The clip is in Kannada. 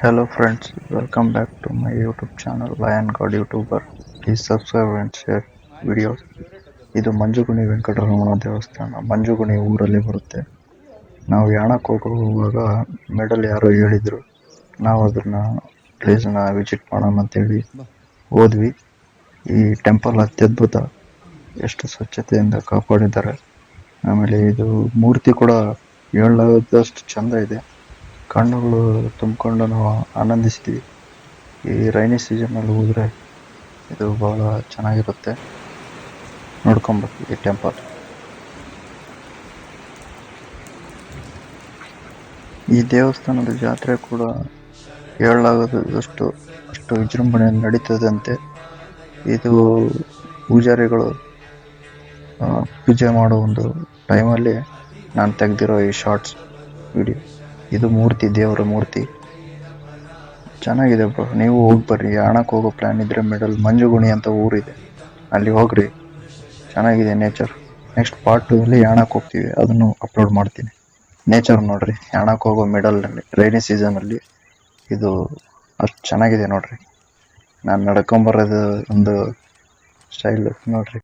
Hello friends, welcome back to my YouTube channel Lion God YouTuber. Please subscribe and share videos. ಇದು ಮಂಜುಗುಣಿ ವೆಂಕಟರಮಣ ದೇವಸ್ಥಾನ ಮಂಜುಗುಣಿ ಊರಲ್ಲಿ ಬರುತ್ತೆ. ನಾವು ಯಾಣಕ್ಕೆ ಹೋಗುವಾಗ ಮೆಡಲ್ ಯಾರೋ ಹೇಳಿದ್ರು, ನಾವು ಅದನ್ನ ಪ್ಲೇಸ್ನ ವಿಸಿಟ್ ಮಾಡೋಣ ಅಂತೇಳಿ ಹೋದ್ವಿ. ಈ ಟೆಂಪಲ್ ಅತ್ಯದ್ಭುತ, ಎಷ್ಟು ಸ್ವಚ್ಛತೆಯಿಂದ ಕಾಪಾಡಿದ್ದಾರೆ. ಆಮೇಲೆ ಇದು ಮೂರ್ತಿ ಕೂಡ ಹೇಳಲಾಗದಷ್ಟು ಚಂದ ಇದೆ. ಕಣ್ಣುಗಳು ತುಂಬಿಕೊಂಡು ನಾವು ಆನಂದಿಸ್ತೀವಿ. ಈ ರೈನಿ ಸೀಸನ್ನಲ್ಲಿ ಹೋದರೆ ಇದು ಬಹಳ ಚೆನ್ನಾಗಿರುತ್ತೆ. ನೋಡ್ಕೊಬೇಕು ಈ ಟೆಂಪಲ್. ಈ ದೇವಸ್ಥಾನದ ಜಾತ್ರೆ ಕೂಡ ಹೇಳಲಾಗದಷ್ಟು ಅಷ್ಟು ವಿಜೃಂಭಣೆಯಲ್ಲಿ ನಡೀತದಂತೆ. ಇದು ಪೂಜಾರಿಗಳು ಪೂಜೆ ಮಾಡೋ ಒಂದು ಟೈಮಲ್ಲಿ ನಾನು ತೆಗೆದಿರೋ ಈ ಶಾರ್ಟ್ಸ್ ವಿಡಿಯೋ. ಇದು ಮೂರ್ತಿ, ದೇವರ ಮೂರ್ತಿ ಚೆನ್ನಾಗಿದೆ ಬ್ರೋ. ನೀವು ಹೋಗಿ ಬರ್ರಿ. ಯಾಣಕ್ಕೆ ಹೋಗೋ ಪ್ಲಾನ್ ಇದ್ರೆ ಮಂಜುಗುಣಿ ಅಂತ ಊರಿದೆ, ಅಲ್ಲಿ ಹೋಗ್ರಿ. ಚೆನ್ನಾಗಿದೆ ನೇಚರ್. ನೆಕ್ಸ್ಟ್ ಪಾರ್ಟ್ 2 ಅಲ್ಲಿ ಯಾಣಕ್ಕೆ ಹೋಗ್ತೀವಿ, ಅದನ್ನು ಅಪ್ಲೋಡ್ ಮಾಡ್ತೀನಿ. ನೇಚರ್ ನೋಡ್ರಿ, ಯಾಣಕ್ಕೆ ಹೋಗೋ ರೈನಿ ಸೀಸನಲ್ಲಿ ಇದು ಅಷ್ಟು ಚೆನ್ನಾಗಿದೆ ನೋಡ್ರಿ. ನಾನು ನಡ್ಕೊಂಬರೋದು ಒಂದು ಸ್ಟೈಲ್ ನೋಡ್ರಿ.